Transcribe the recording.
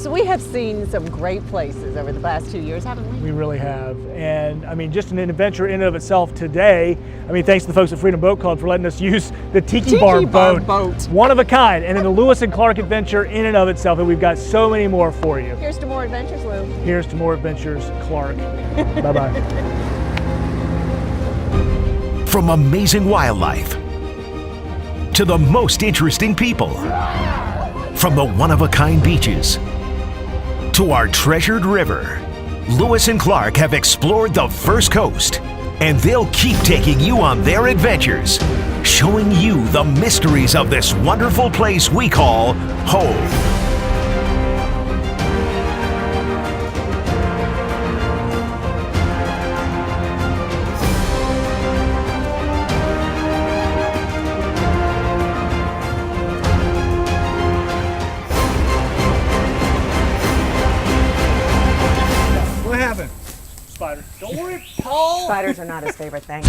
So we have seen some great places over the past 2 years, haven't we? We really have. And I mean, just an adventure in and of itself today. I mean, thanks to the folks at Freedom Boat Club for letting us use the Tiki Bar boat. One of a kind. And then the Lewis and Clark adventure in and of itself. And we've got so many more for you. Here's to more adventures, Lou. Here's to more adventures, Clark. Bye-bye. From amazing wildlife to the most interesting people, from the one-of-a-kind beaches to our treasured river, Lewis and Clark have explored the First Coast, and they'll keep taking you on their adventures, showing you the mysteries of this wonderful place we call home. What happened? Spider. Don't worry, Paul. Spiders are not his favorite thing.